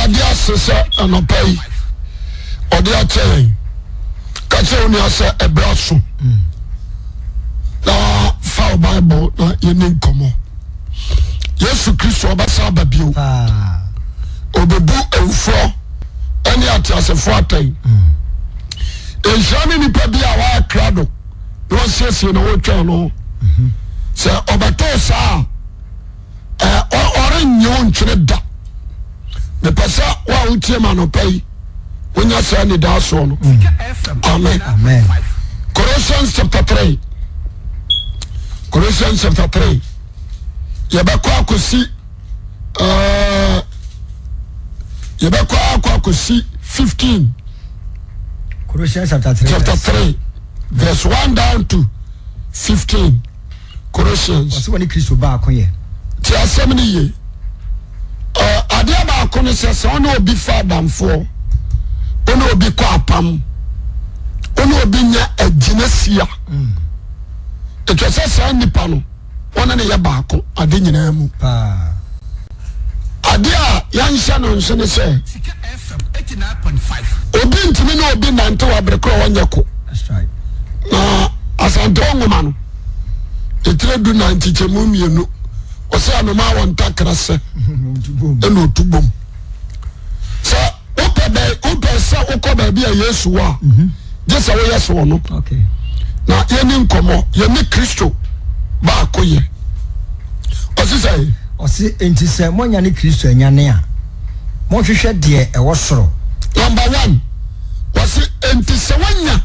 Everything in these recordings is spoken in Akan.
Awurade asese anopai odi achen kache oni asa ebraso na fa Bible na yeni nkomo Yesu Kristo obasa babio obebu ewfo eni atiasefo atai ejani ni pabia wa krado no siesie na wotwa no se obato sa ore nyo ntwere da me pesa wa utie manopai wonya sa ni da so no amen Amen. Colossians chapter 3 yebekwa akosi 15 Colossians chapter 3 verse 1 down to 15 Colossians what's when Christ ba akoye ti asem ni ye ade ba akono se ono obi fa damfo ono obi kwa apam ono obi nya aginasia etwese nipa no wona ne ye baako ade nyina mu ade a yansha no nso ne se obi ntimi na obi nante wa brekro wonyeko that's right na asante ngoma no etire du na ntichemu mienu ose anoma won takrase eno tubom so ope se ukoba bia Yesu wa jesa wo Yesu no okay na yeni nkomo yeni Kristo ba akoye osi enti se monya ne Kristo anyane a mo hwehwe de e wo soro number 1 wasi enti se wonya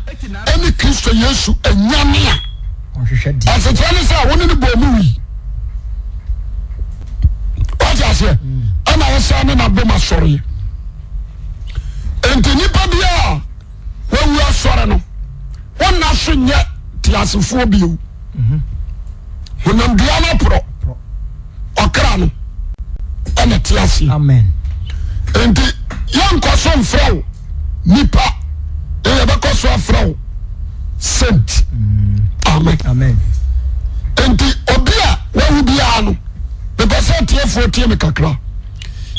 eni Kristo Yesu anyane a mo hwehwe de asetwale sa woni ne bomu wi ase ana wasa ne na boma sori enti nipa bia wawu asore no wona so nye tiasefo bio wonam bia na pro okra no ene tiasi amen enti yanko so mfrau nipa beko so afrau sent amen enti obia wawu bia no the percent here for me kakra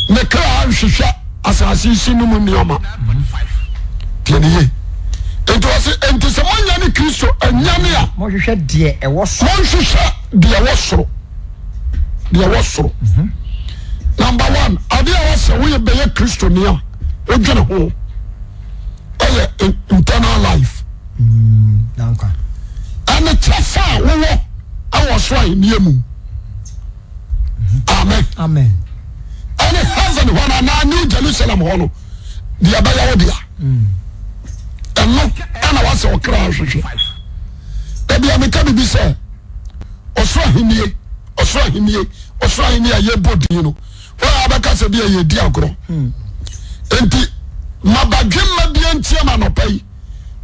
me kra hwehwe asase sinu mu nioma tieniye ento se monya ni Kristo anyame a mo hwehwe de e wo so mo hwehwe de wo soro number 1 ade a wase wo be ye Kristo ni a odwene ho internal life danka ana chafa wo awo so ahemiemu amen and heaven when na New Jerusalem hono dia ba ya odia and no ana wase okra hwehwe e bia me ka bi se osoro ahenie ye bodin no wa abaka se bia ye di agro enti mabadwemma bia ntiama no pai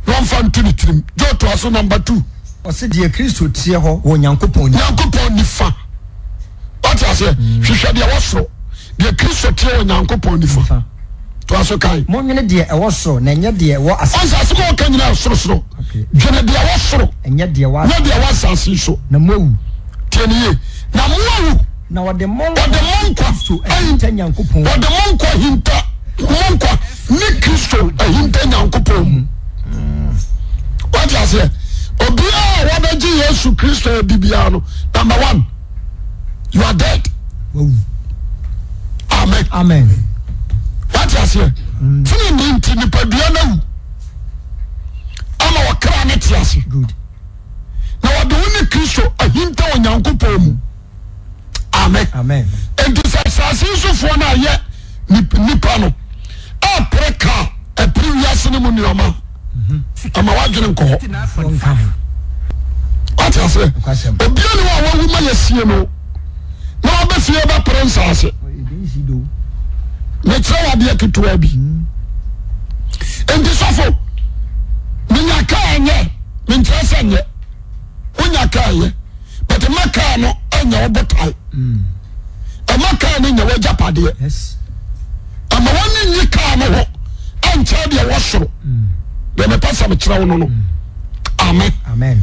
no fa ntulitrim jo to aso number 2 osi de Kristo tie ho wo Nyankopon ni fa what I say hwehwe de wosoro de Kristo tie wo Nyankopon ni fa to aso kai mo nwene de e wosoro na enye de wo asase mo ka nyina soro dwene de wosoro enye de wa na de wasase so na mowu tieniye na mowu na wode monko Kristo ahinta Nyankopon wode monko ni Kristo ahinta Nyankopon what I say obia wabeji Yesu Kristo bibia no number 1 you are dead. Amen. What you say? Fini ninti ni padua na wu. Ama wakra na tiase. Good. Na wade woni Kristo ahinta Onyankopon mu. Amen. Enti sasase sofo na ye nipa no. Apreka e previous ni mu nioma. Ama wadwene nko ho. What you say? Obia ni wa wu ma yesie no. Na obefie ba prince ase. Me try ade ketewa bi. Enti sofo. Minya ka anye, me ntrese anye. Unya ka anye. But maka no anya obotai. Amaka no nya wajapade. Yes. Ama woni nyi ka no ho. Anche de wosoro. De me pasa me kira wono no. Amen.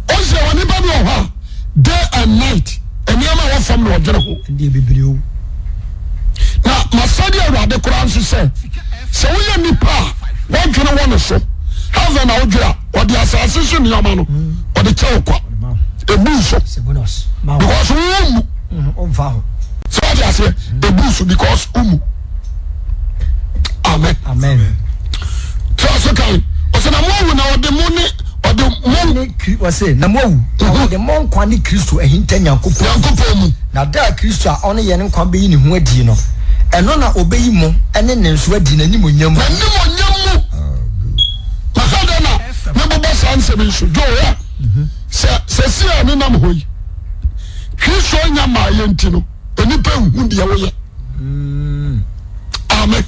Oze woni ba no ho day and night. Eniama wa fam no odwere ho. Ndi bibiri o. Na masadi ade koraa nso sɛ woyɛ nipa wɔdwene wɔ ne so heaven na wodwira ɔde asase so nneɛma no ɔde kyɛ wo kwa ebu so because womu so ɔde aseɛ ebu so because womu amen tí a sọ kan ọsẹ na mo awu na ọdẹ mo ni ọdẹ mo ọsẹ na mo awu ọdẹ mo nkwa ni Kristo ehinta Nyankopɔn mu na da Kristo a ɔne yɛ ne nkwa bɛyi ne ho adi no ɛno na obeyi mo ɛne ne nso adi n'anim onyam mu masa de na ne bɔbɔ saa nsɛm nso jo ya sɛ si a ne nam hɔ yi Kristo nya maa yɛ nti no enipa nhu deɛ woyɛ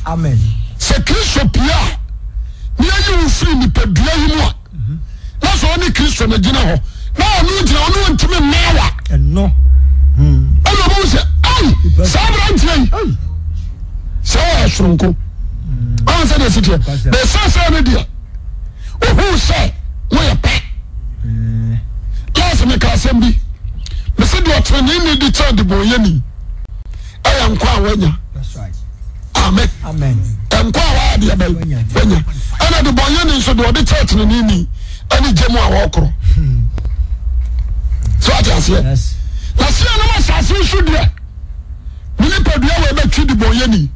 amen sɛ Kristo pia ni ayi wo firi nipadua yi mu a na sɛ ɔne Kristo na gyina hɔ na ɔno gyina ɔno ntumi mmeawa ɛno ɛna ɔmo sɛ saa aberanteɛ yi sɛ ɔyɛ soronko ɔn sɛ deɛ siteɛ bɛsɛsɛ no deɛ ohuu sɛ woyɛ pɛ laasɛ meka asɛm bi mese deɛ ɔtenene di kyɛ de bɔnyɛni ɛyɛ nkwa a wanya amen nkwa a wayɛ deɛ wanya ɛna de bɔnyɛni nso deɛ ɔde kyɛ tenene ɛne gye mu a wɔkorɔ so ate aseɛ na seɛ nom asase nso deɛ ne nipadua wɔ ɛbɛtwi de bɔnyɛni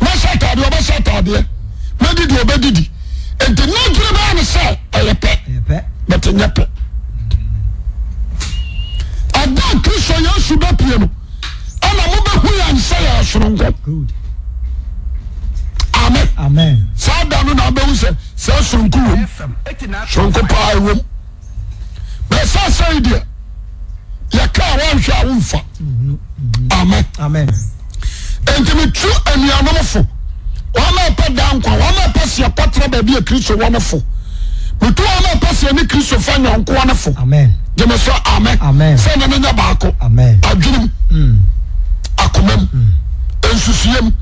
mɛhyɛ ataadeɛ ɔbɛhyɛ ataadeɛ mɛdidi ɔbɛdidi enti ne dwene bɛyɛ ne sɛ ɛyɛ pɛ bɛte nyɛ pɛ ada Kristo Yesu bɛpie no ɛna mobɛhu yɛ nsɛ yɛ soronko amen saa da no na wobɛhu sɛ soronko wom soronko paa ɛwom bɛsɛ sɛi deɛ yɛka a woanhwɛ a womfa amen enti metu anuanom fo wɔma ɛpɛ da nkwa wɔma ɛpɛ sɛ yɛkɔtena baabi a Kristo wɔ no fo metu wɔma ɛpɛ sɛ yɛne Kristo fa nyɔnkoa no fo gyeme so amen sɛ ne nyɛ baako adwenem akomam nsusuyam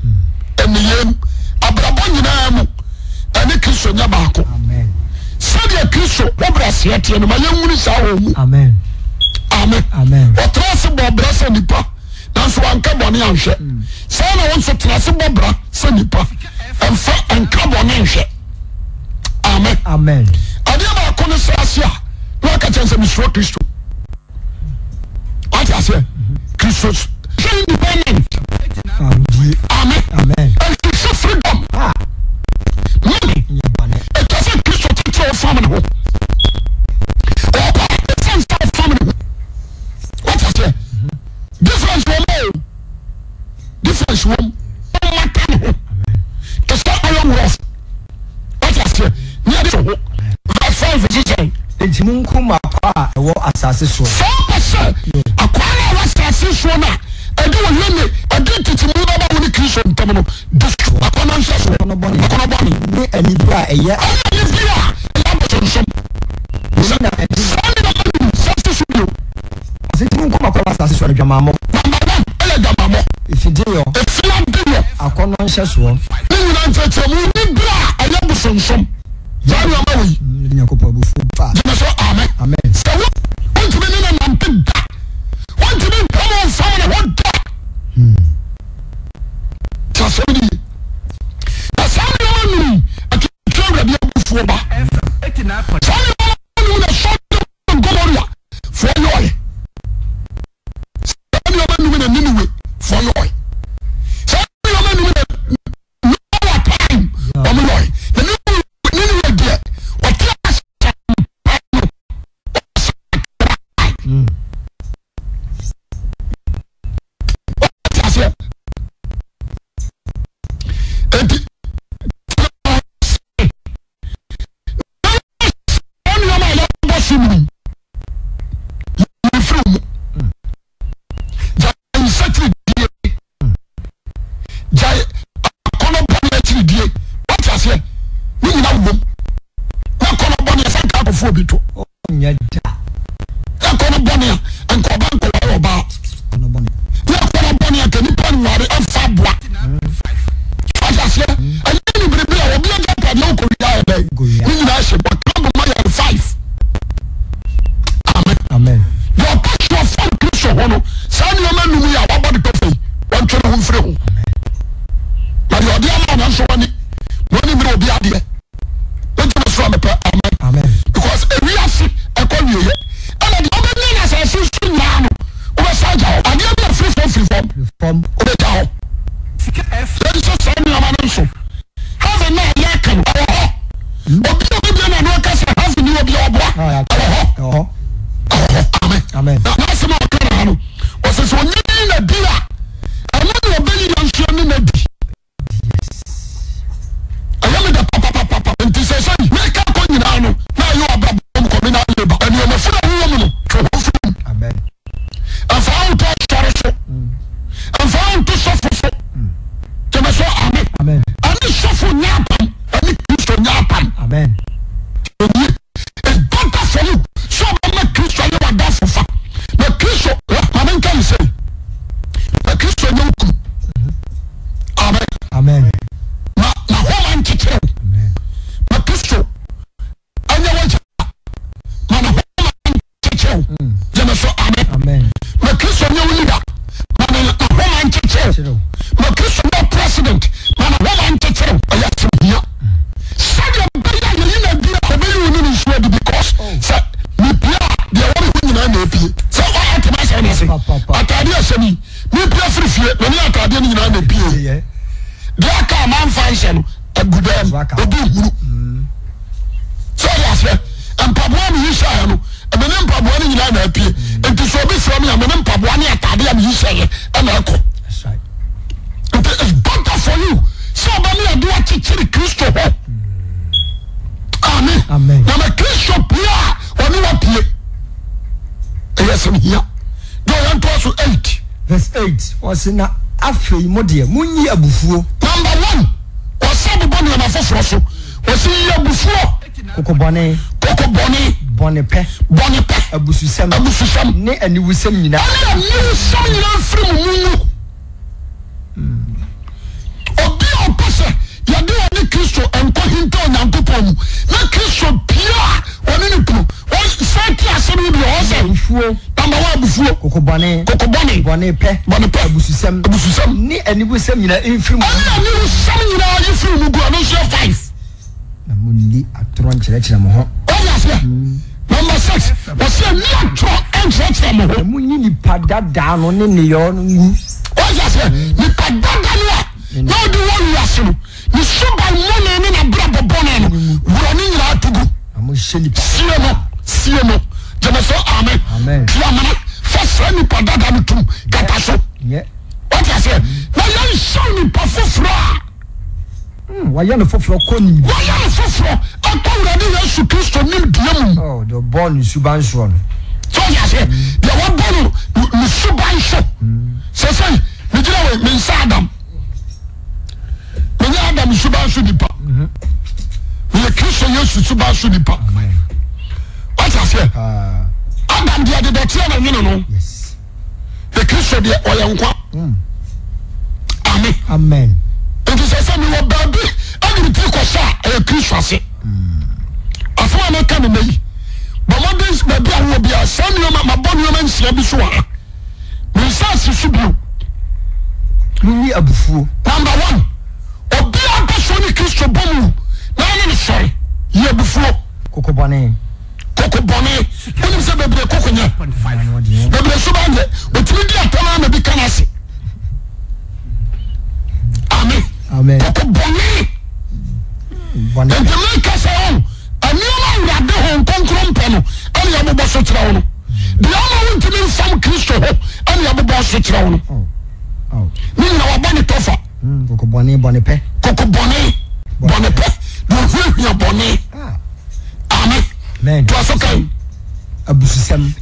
aniyam abrabɔ nyinaa mu ɛne Kristo nyɛ baako sɛdeɛ Kristo wɔbrɛ aseɛ teɛ no ma yɛnwuni saa wɔ mu amen ɔtena se bɔ brɛ sɛ nipa nanso wanka bɔne anhwɛ saa na wo nso tena se bɔ bra sɛ nipa ɛmfa nka bɔne nhwɛ amen adeɛ baako no sɛ ase a na waka kyɛn sɛ mesuro Kristo wate aseɛ Kristo independent amen ɛhwehwɛ freedom money ɛtɔ sɛ Kristo tete wo famine ho ɔba ɛsɛnsa wo famine ho wate aseɛ difference wɔ mo difference wɔ mo ɔmata ne ho te sɛ iron rough wate aseɛ ne yɛde so ho verse 5 verse 10 enti monko ma akwa a ɛwɔ asase soɔ sɛ wopɛ sɛ akwa no a ɛwɔ asase soɔ no a ɛde wɔ yɛne ɛde tete mu bɛba wo ne Kristo ntam no destro akwa no nhyɛ so akɔnɔ bɔne ne anibere a ɛyɛ anibere a ɛyɛ abosonsom saa ne na manim sase so bio ɔsɛ enti monko ma akwa wɔ asase soɔ no dwamammɔ ɛyɛ dwamammɔ ɛfideyɔ akɔnɔ nhyɛ soɔ ne nyinaa nkyerɛkyerɛ mu anibere a ɛyɛ abosonsom saa nneɛma wɔ yi Nyankopɔn abufuo pa gyeme so amen sɛ wontumi ne nampe da wontumi mpam wo mfam ne ho da nti asɛm ne ye na saa nneɛma num atwitwa Awurade abufuo ba saa nneɛma num na Sodom ne Gomora foɔ yɔɔyɛ saa nneɛma num na Ninewe foɔ yɔɔyɛ saa nneɛma num na Noah time ɔmo yɔɔyɛ na Ninewe deɛ wɔte ma Kristo no president mana wo man tetero oya tibia sadia baya ye na bia obeyi woni ni so because say me bia de wori hu nyina na epie say o atema say na say atade asemi me bia frifie me ni atade ni nyina na epie de aka man function agudam obi huru so ya say mpaboa mi yisha no emene mpaboa ni nyina na epie enti so obi from ya emene mpaboa ni atade am yisha ye na akọ. It is better for you. So many do what teaching Christo. Amen. Amen. Now my Christo prayer on you play. Yes, I'm here. Go on to 8. Verse 8. Was in afe modie munyi abufuo. Number 1. Was said boni na foforo. Was yi abufuo. Kokobone. Bonepe. Abususam. Ne aniwusam nyina. Aniwusam nyina free mu. Obi opose yade oni Kristo enko hinto Onyankopon mu na Kristo pia oni ni pro o sati asemi bi o se bufuo tamba wa bufuo kokobane bonepe abususam ni aniwusam nyina enfiri mu aniwusam nyina yefiri mu go no so 5 na munni atron kyerɛkyerɛ mo ho yes number 6 o se ni atron kyerɛkyerɛ mo ho munni ni padada no ne yo no ngu yes ni padada no no do one yasino ni suba money ni na bra bobone no wuro ni nyira atugu amo sheni siemo jemeso amen tiamana fasa ni padada no tum kataso what I say na yan show ni pafofro waya no foforo koni waya no foforo akawra ni Yesu Kristo nim diam oh the born suban so no so ya say the one born ni suban so say ni jira we min sadam Mwenye Adam suba su nipa. Mwenye Kristo Yesu suba su nipa. What I say? Adam dia de dotia na nyino no. Yes. The Kristo dia oyankwa. Amen. Amen. Enti se mi wo baby, ani ti ko sha e Kristo ase. Afọ na ka me yi. But what this baby a wo bia sa mi ma mabọ mi ma nsia bi so a. Mi sa si su bi. Munyi abufuo. Number 1. Obi akosoni Kristo bomu na ye ne sori ye bufuo kokobone oni se bebre kokonya bebre so bande otimi di atama na bi kanase amen kokobone enti kasa on anioma urade hon konkrom pe no ani abobo so kira wono di ama wontimi nsam Kristo ho ani abobo so kira wono ni na wabani tofa kokobone bonepe do hwehwe bone amen to asokan abususam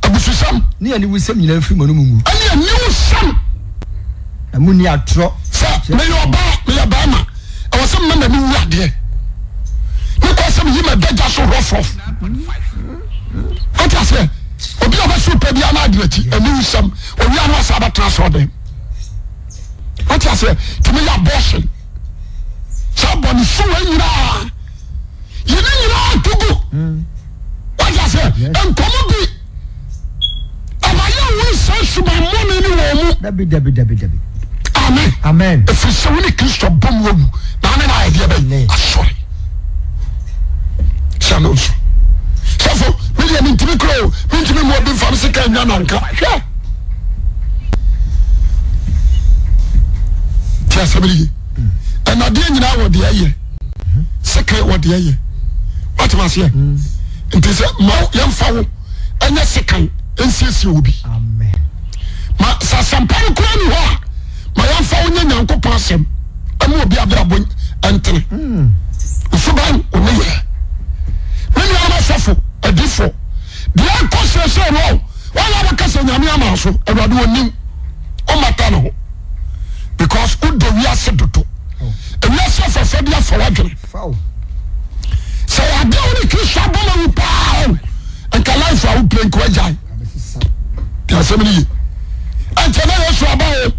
ni ani wusam nyina mfiri manu mu ani wusam amuni atro me yo ba ma e wasam na ni wu ade ni ko sam yi ma daja so rofof what I say obi oba so pe bia na ade ati ani wusam owi anu asa ba transfer dem what I say to me abortion somebody so nyira yini nyira tugu what I say en komo bi amaya wo so suba money ni wo mu dabi amen if you say we Kristo bom wo mu na na idea be sorry shanos so me dey intimi kro me intimi mo bi fam se kan nya na nka hwe tia sabiri and ade nyina wo de aye secret wo de aye what was here it is ma yemfa wo anya sekan ensiesie obi amen ma sasampan ko ni ho ma yemfa wo nya Nyankopon asem amu obi abrabo entere usuban onye many are suffer adifo de akose se ro wala bakase nyame amaso awade onim o mata no because who do we are dodo and we are for dia for wadwene say ade oni Kristo aboma wu pa and ka life a wu play ko ajai ya semini ante na Yesu aba o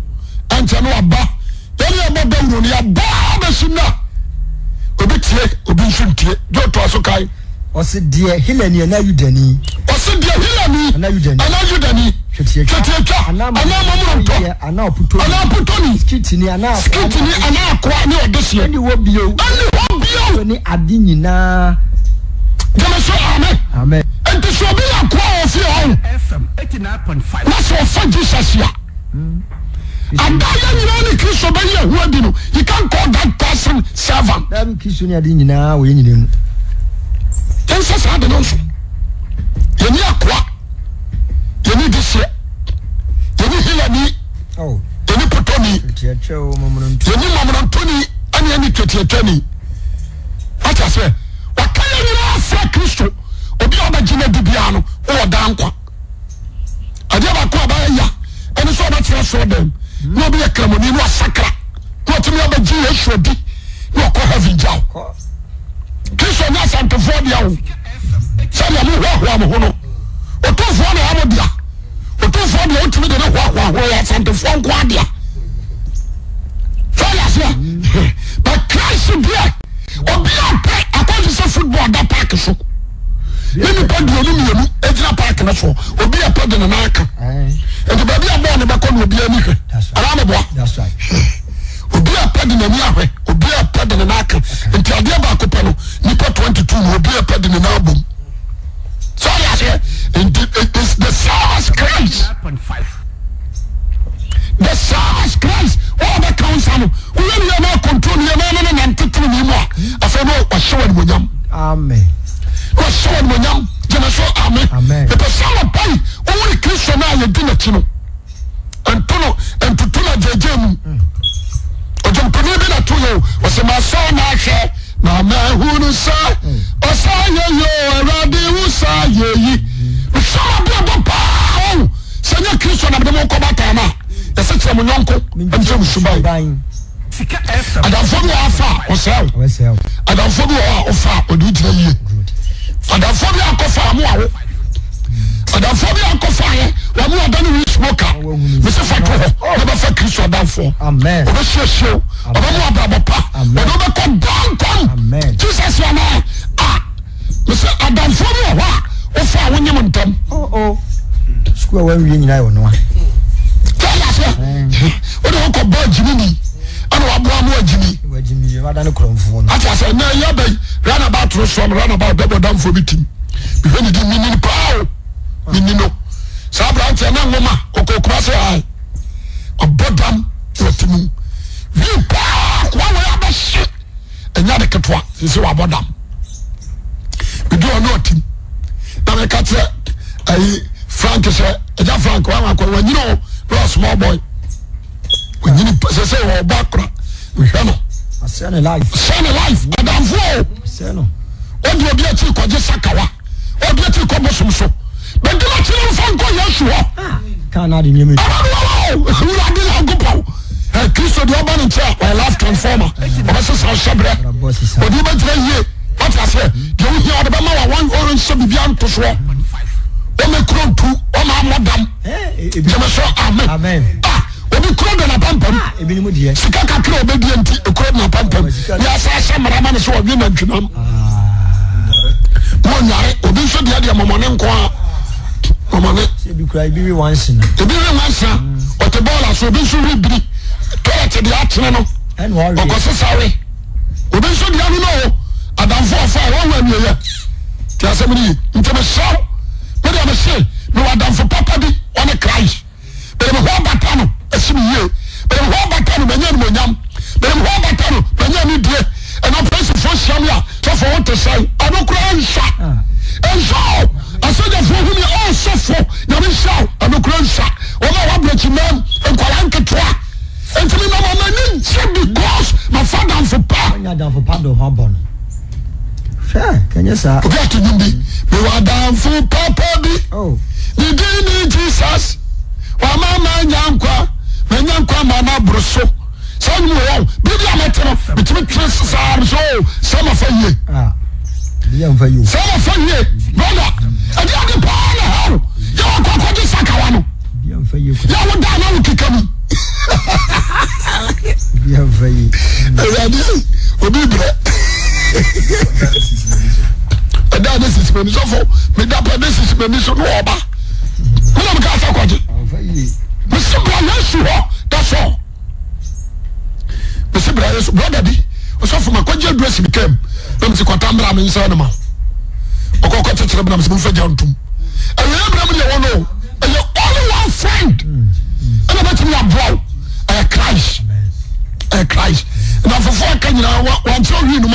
ante no aba yeli aba dawro ni aba ba sina obi tie obi nsuntie do to aso kai o se die hilani na yudani o se die hilani na yudani twetiatwa ana mamronto ana oputoni skitini ana akwa ne odesie ani wo bio ni ade nyina Jamaso amen enti so bi akwa ofi ho FM 89.5 na so fa Jesus ya adaya nyina ni Kristo ba ye hu adi no you can't call that person servant dan Kristo ni ade nyina wo nyina mu ensa sa de no so yeni akwa yeni desie yeni hilani yeni potoni yeni mamrontoni ani ani twetiatwani acha se wakaya nyina afra Kristo obi obagina dibia no o dankwa ade ba ko ba ya eni so ba tira so dem no be kramoni no asakra no timi obagi Yesu di no ko heaven jaw Kristo nya santofo dia o sɛ ya mo hwa mo hono otofo na amodia otofo dia otimi de hwa ya santofo nko adia fala sia but Christ dia obi ape akɔji sɛ football da park so ni pa duonu mienu ejina park na so obi ape de na aka enti ba bia bɔ ne ba kɔ no obi ani hwɛ ara me boa that's right obi ape de na ni ahwɛ obi ape de na aka enti ade ba akɔpɛ no nipa 22 no obi ape de na abom sorry I say it is the service Christ 9.5 the service Christ all the council we are not control you na ntete ni mu a afa no wa show ni monyam amen wa show ni monyam jena so amen the person pai o Kristo na ye di na chi no antono jeje mu ojompani bi na to yo o se ma so na hwe na ma hu no sa o sa ye yo erade hu sa ye yi so ma bi pa o se nya Kristo na be mo ko bata na yɛsɛ kyerɛ mo nyɔnko ɛnkyɛ mo suban Sika FM adamfo bi wɔ afa ɔsɛw adamfo bi wɔ ɔfa ɔde gyina yie adamfo bi akɔfa mo awo adamfo bi akɔfa yɛ wɔn mu ɔda ne wi smoker mesi fa to hɔ na bɛfa Kristo adamfo ɔbɛhyɛhyɛw ɔbɛmu abrabɔ pa ɔde ɔbɛkɔ dankɔm Jesus yɛ na mesi adamfo bi wɔ hɔ a ɔfa a wonyem ntam sukuu a wɔawie nyinaa yɛ ɔnoa ode ko ba jimini ana wa boa mo ajimi wada ne kromfo no ati asa na ya bai rana ba tro so rana ba debo damfo bitim bi hwe ni di minini pao minino sa branch na ngoma okokura se ai obodam otimu vi pa kwa wa ba shi enya de ketwa se wa bodam bi do no otim na me ka tire ai Frank se eja Frank wa ko wanyino no small boy when you say oh bakra we no send a life adamfo send no odi obi ati ko je sakawa obi ati ko bosum so but do not know from go Yesu ho can na de nyeme we are the gopo Kristo de oba ne chair my life transformer oba se sa shebre odi ba tira yie what I say de wo here oba ma wa one orange so bibia nto so o me kro tu o ma modam jemaso amen obi kro de na pampam ebi ni mu die sika kakra obedi enti kro na pampam ya sa sha marama ne so obi na ntwinam mo nyare obi so dia dia momone nko a momone ebi kura ebi once na o te bola so obi so ribiri toilet dia atene no and worry o ko se sawe obi so dia no adamfo fa wa wa wiye ti asemni nteme shaw but I'm say no adamfo papa di on Christ but me ho batano asimi ye but me ho batano manya no nyam but me ho batano manya ni die and I place for shamia so for what to say I don't cry and so I said that for him all so for na me shout I don't cry o ma wa break man en kwala nketwa enti me no ma ni because my father am for pa nya dan for pa do ho bon Kenya sa. Obi to nyumbi. Me wa dan fu papa bi. Oh. Ni di Jesus. Wa mama nyankwa. Me nyankwa ma na broso. Sa nyu wo. Bi dia metero. Bitimi tres sa so. Sama fa ye. Bi am fa you. Sama fa ye. Brother. Adi adi pa na ha. Ya wa kwa di sakawa no. Bi am fa ye. Ya wo da na wo kikami. Bi am fa ye. Adi obi bre. This is me so for me that this is me so no oba Who am I going Mr. Brian, that's all. Mr. Brian, brother, so from a quadruple dress became Mr. Quatambra in Sanama. Or Cocotte Trebram for Jantum. And you know, and you're only one friend. And I bet you are brown. I Christ. Christ. Now for 4 can you know one show you no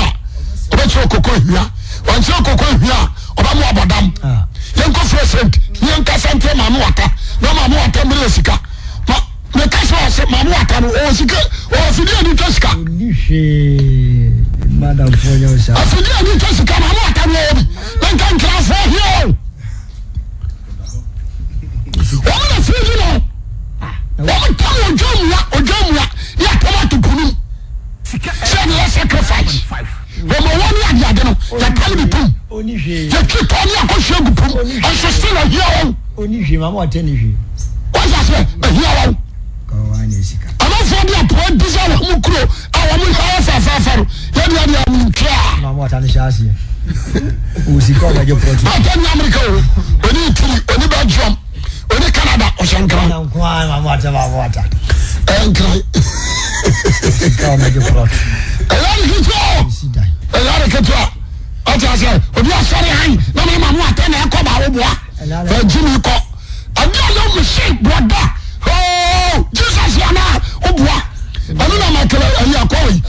about your cocoa here. One show cocoa here. Obamu abadam. Yanko present. Yanka Santa Mamuata. No Mamuata Melesica. Me kasa se Mamuata no Osika. O Fidia ni Jessica. Madam for yourself. Fidia ni Jessica Mamuata no. Then can transfer here. Woman feel you know. Woman tell Ojomwa. Ya come to Kunu. Send your sacrifice. When we want to get you tell me pum. You keep on your question pum. I should still a hero. Only Mamma Tenny. What's that? A hero. I'm not for the point. This is our Mukro. Our Mukro. Yadi Mamma Tanishasi. Who's he called your project? I tell you, America. When you Belgium, when you Canada, or Shankar. Water. And cry. I said, we are sorry, no man, what ten and Jimmy Cock. I don't know the shape, brother. Oh, Jesus, Yana, Obwa. I don't know my color, and you are calling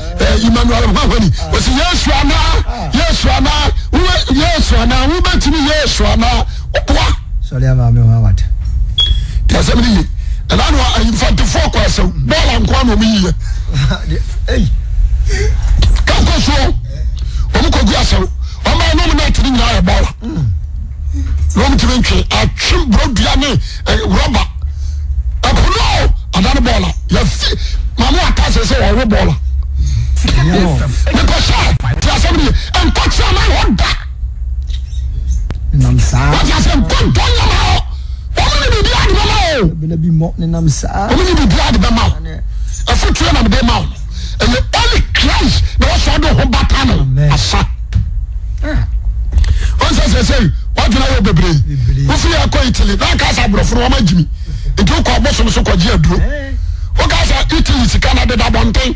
Emmanuel Mahoney. Was yes, Rana, yes, Rana, yes, Rana, we bet me, yes, Rana, Obwa. Sorry, I'm what? There's somebody. And I know in 44 questions, ball and one of me. Hey, come go so. I'm my nominated in our ball. Long to mention, I trim broke Diane, rubber. A pull, another baller. Yes, Mamma passes a baller. Because I somebody and touch on my own back. I'm sorry. What I said, don't know. Be more than I'm sorry. Only be glad about mouth. A foot train of the mouth. And the only Christ, no shadow of Batano. Asa. Once I say, what can I be brave? If you are going to live, like I brought from Jimmy, it took our bosom so called Jew. What guys are Italy, Canada, that one thing?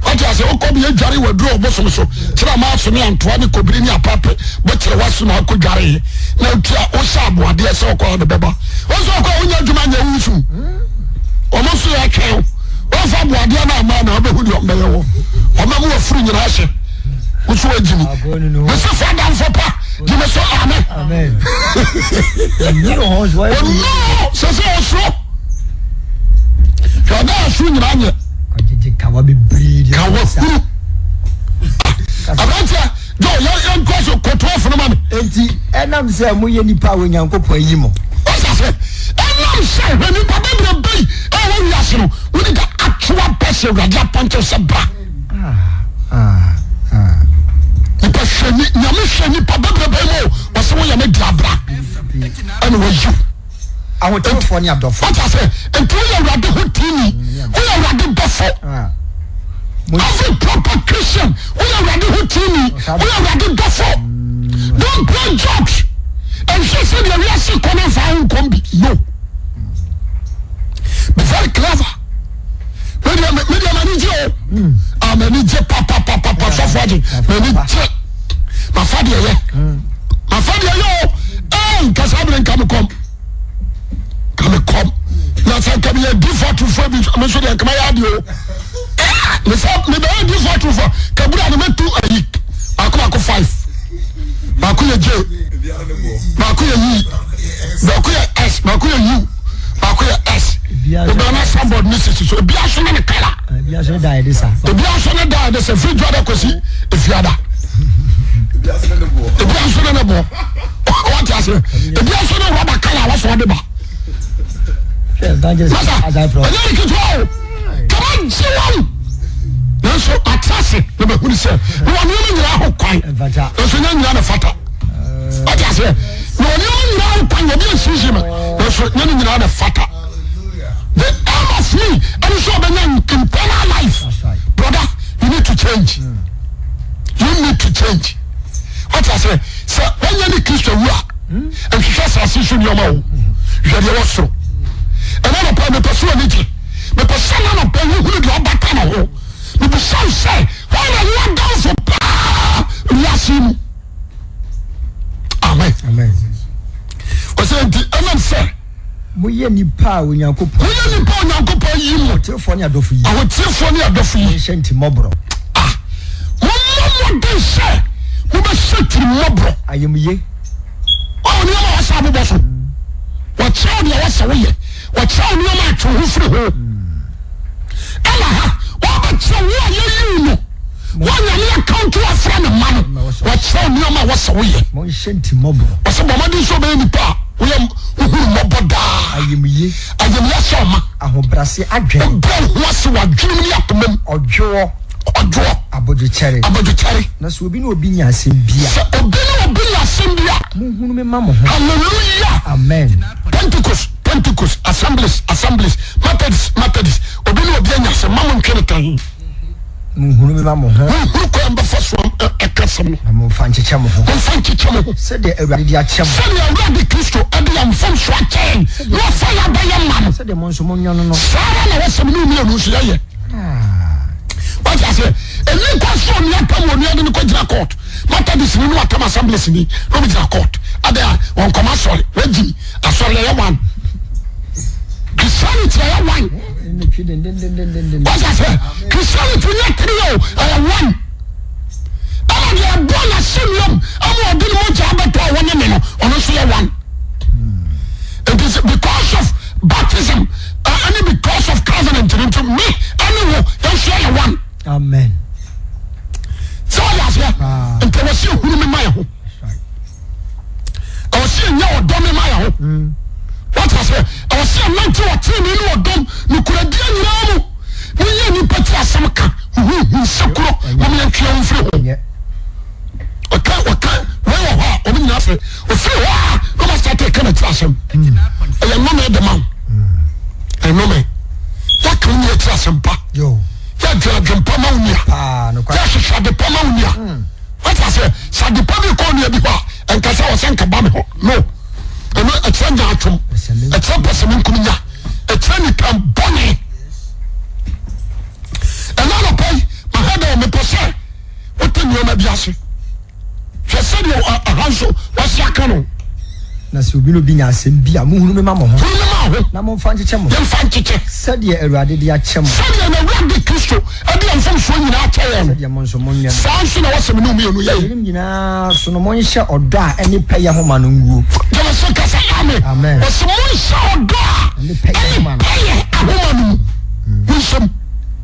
What I say, oh, be a Jerry will draw bosom so. Tell a mouse for me and 20 could bring your papa, but there was no good Gary. Now, Osabo, dear so called the Baba. Also, call you to man, you almost I can. What's up, what dear man, I'll be who you're mayor. Or mamma free in Russia. Which way, Jimmy? Mr. Fadam for Pa, give us so amen. You know, no, says also. You're not free in Russia. Kawabi breed. Kawabi. Abanta, do young question control for the man. And I'm saying, we any power in Yanko Poyimo. What's that? And I'm saying, when you put them in a bay, oh, yes, we need the actual person that you punch us a bra. The person, your mission, you put them in a bay, or someone you make Labra. Anyway, you. I will tell for you. What I say, and tell you what the whole team, we are ready before. Every proper Christian, we are ready who team, we are ready before. Don't play jokes. And she said, you're really coming for our combi. No. Be very clever. Media manager. I'm a manager, papa, so funny. My father, my father, yo. Hey, because I'm going to come. Now, I can be a default to for me. I'm sure I can add you. Me be default to for. Kabula me 2 a week. Aku 5. Aku ye J. Aku ye E. Aku ye S. Aku ye U. Aku ye S. The banana somebody misses so be aso na kala. Be aso die this. The be aso na die this. Free job kwesi efiada. The be aso na bo. What you say? The be aso na rubber kala was what ba. Evangelist as I from. Come on, Jimmy. No, so atase. No be who say. No one you na ho kwan. No so nya na fata. What you say? No you na ho kwan obi asisi ma. No so nya na fata. The aim of me, and so be internal life. Brother, you need to change. You need to change. What I say? So when you Christian you are, and she says association your mouth. Je soro ɛna no pa me pɛ so ani gye me pɛ sɛ na no pa hu de ɔbata na ho me pɛ sɛ why you down for pa riasimu amen amen o say nti ɛna sɛ moyɛ nipa onyankopɔn yi mo tefo ne adofo yi awotefo ne adofo yi hyɛ nti mɔbro mo de sɛ mo bɛ hyɛ ti mɔbro ayemye o ne ma wasa bo so wɔkyerɛw deɛ wɔsɛ woyɛ wɔkyerɛw nneɛma atwe ho firi ho ɛna ha wɔbɛkyerɛw wo a yɛyi no wɔnyɛ ne account afra ne ma no wɔkyerɛw nneɛma a wɔsɛ woyɛ monhyɛ nti mɔbro wɔsɛ bɔmmɔden sɛ ɔbɛyɛ nipa a woyɛ wohuru mmɔbɔ daa ayemye sɛ ɔma ahobrɛse adwen ɔbrɛ ho ase wadwenem ne akomam ɔdwoɔ abodwokyɛre na sɛ obi ne obi nya asɛm bia sɛ obi ne obi nya asɛm bia monhunu me ma mo ho hallelujah amen Pentecost assemblies Methodist obi ne obi anya asɛm ma mo ntwene kan monhunu me ma mo ho monhunu kɔ mbɛfa so ɛkasɛm no na momfa nkyekyɛ mo ho sɛdeɛ awurade de akyɛ mo sɛdeɛ awurade kristo ɛde yɛmfam so akyɛn na ɔfa yɛabɛyɛ ma no sɛdeɛ mo nso monwɔno no saa ara na wɔsɛm ne mmienu nso yɛyɛ wọ́n sẹ́ ẹni kọ́ sọ ní atam wọ́n ní ẹni kọ́ gyina court Methodist ni atam assemblies ni wọ́n gyina court adé a wọ́n kọ́ ma sọ̀rọ̀ wọ́n jì asọ̀rọ̀ yẹ one Christianity yẹ one wọ́n sẹ́ Christianity yẹ three o yẹ one ẹ̀rọ yẹ bọ́ na sinium ẹ̀rọ ọdún ni mo jẹ́ abẹ́tọ̀ ọ̀wọ́ ní mi no ọ̀nà nso yẹ one it is because of baptism and because of covenant into me anyway yẹn nso yẹ one. Amen. So that's why and there was you who me my home. I was seeing your dome in my home. What was it? I was seeing 90 or 10 in your dome. You could have done you. We need to put some car. Who Sakura, woman and clear free. Okay, where are nothing. Or free, no must I take a trust him. I am not the man. I know me. What can you trust him, pa? Yo. Yadwem pama unia yahwehwɛ pama unia wata sɛ sɛ de pama kɔ unia bi hɔ a ɛnkasa wɔ sɛ nkaba me hɔ no ɛno ɛkyerɛ nya atwom ɛkyerɛ pɛsɛme nkum nya ɛkyerɛ nipa bɔne ɛna nɔpa yi mahada wɔ mepɛ sɛ wote nneɔma bi ase hwɛ sɛdeɛ aha nso wɔse aka no na sɛ obi no bi nya asɛm bi a monhunu me ma mo ho ho na momfa nkyekyɛ mo yɛmfa nkyekyɛ sɛdeɛ awurade de akyɛ mo sɛdeɛ na awurade kristo ɛde yɛmfam soɔ nyinaa akyɛ yɛ no sɛdeɛ mo nso monwɛ saa nso na wɔsɛm ne mmienu yɛyɛ no nyinaa so no monhyɛ ɔdɔ a ɛne pɛyɛ ho ma no nguo gyama sɛ kasa amen wɔsɛ monhyɛ ɔdɔ a ɛne pɛyɛ ahoma no mu monsɛm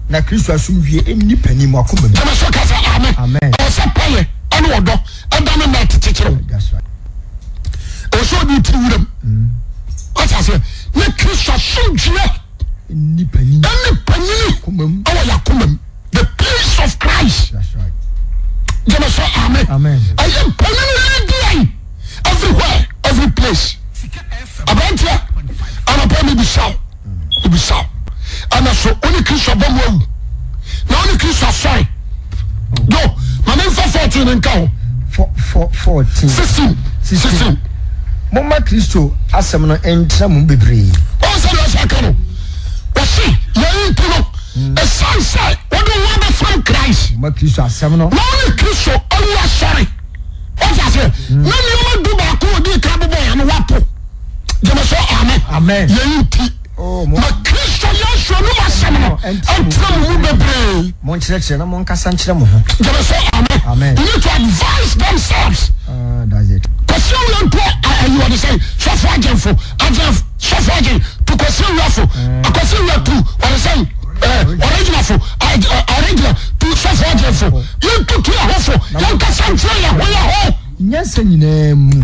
na kristo asomdwie ɛnni panim akoma mu gyama sɛ kasa amen ɛwɔ sɛ pɛyɛ ɛne ɔdɔ ɛda no na ɛtetekyerɛ ɛwɔ sɛ ɔde tiri wuram wata sɛ ne kristo asomdwie ɛnni panim ɛwɔ yɛ akoma mu the peace of Christ gyama sɛ amen ɛyɛ panim lidian everywhere every place aberanteɛ anapa ne bisaw ana so oni kristo bɔ mu awu na oni kristo asɔre do ma memfa 14 ne nka ho 16 momma kristo asɛm no ɛnkyerɛ mo bebree ɔsɛ deɛ ɔsɛ aka no wɔse yɛyi nti no ɛsiane sɛ wode wo bɛfam Christ momma kristo asɛm no na wone kristo awu asɔre ɔfa sɛ na nneɔma du baako ɔdi ka bobɔ yɛ no wapo gyeme sɛ amen yɛyi nti na kristo yɛsuo no asɛm no ɛntena mo mu bebree monkyerɛkyerɛ na monkasa nkyerɛ mo ho gyeme sɛ amen you need to advise themselves that's it kwasi awia mpo ayi wɔde sɛ sɔfo agyɛmfo sɔfo agyɛn to kwasi awiafo akwasi awia tu wɔde sɛ original to sɔfo agyɛmfo yɛntutu yɛ hofo yɛnkasa nkyerɛ yɛ ho nyansa nyinaa mu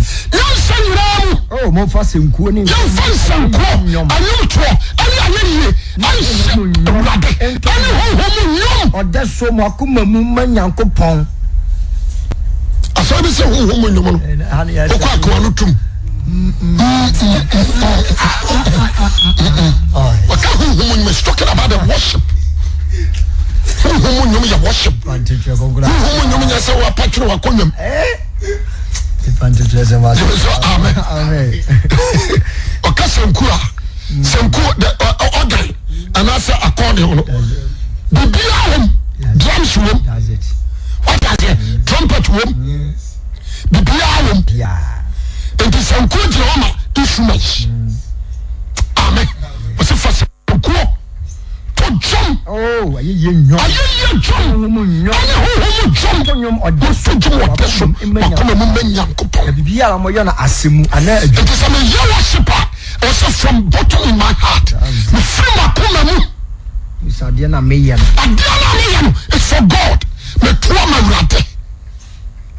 momfa sɛnkuo ne yɛmfa nsɛnkuo anwomtoɔ ɛne ayɛyie ɛnhyɛ awurade ɛne honhom nnwom ɔda so mu akoma mu ma nyankopɔn asɔre bi sɛ honhom nnwom no wokɔ akoa no tom wɔka honhom nnwom is talking about the worship honhom nnwom yɛ worship honhom nnwom yɛ sɛ wɔapatwere wakɔnwam amen ɔka sanku a sanku ɔgan anaasɛ accordion no bibia wom drums wom ɔtaseɛ trumpet wom bibia wom nti sanku gyina hɔ ma instruments amen ɔsɛ fa sankuo to dwom ayɛyɛ dwom ɛne hohom dwom ɔso dwom wɔpɛ so wakoma mu ma Nyankopɔn bibia moyɛ no asɛmu anaa adwuma nti sɛ meyɛ worship a ɔsɛ from bottom in my heart mefiri makoma mu adeɛ na meyɛ no is for God metoa ma Awurade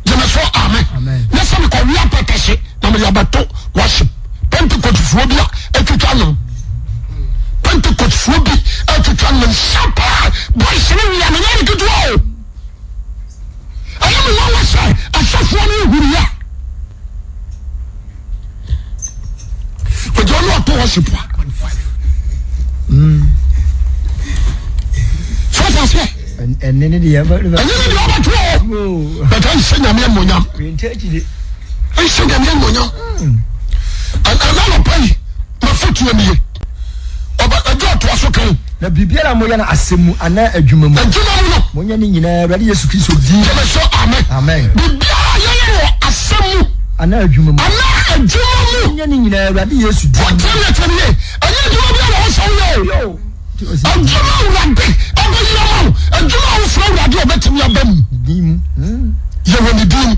gyeme so amen ne sɛ mekɔwea pɛtɛhye na mede abɛto worship pentecostefoɔ bi a atwitwa no pentecostefoɔ bi atwitwa no nsapaa boys ne wia no yɛne ketewa o ɛyɛ me wawa sɛ asɔfoɔ no ɛhuruya ɔgya ɔne ɔto worship a sɛ ɛne ne deɛ ɔbɛtoɔ bɛta nsɛ nyame mmonyam nsɛ nyame mmonyam ɛnanɔpa yi mafotuo nie ɛgya ɔtoa so kan na biribiara moyɛ no asɛmu anaa adwuma mu adwuma mu no monyɛ ne nyinaa Awurade Yesu Kristo din gyeme so amen biribiara yɛyɛ wɔ asɛm mu anaa adwuma mu monyɛ ne nyinaa Awurade Yesu din wɔtɛnɛtɛneɛ ɛnyɛ adwuma bi a wɔwɔ sɛ woyɛ adwuma Awurade ɛbɛyɛ ma wo adwuma a wofrɛ Awurade ɔbɛtumi aba mu yɛwɔ ne din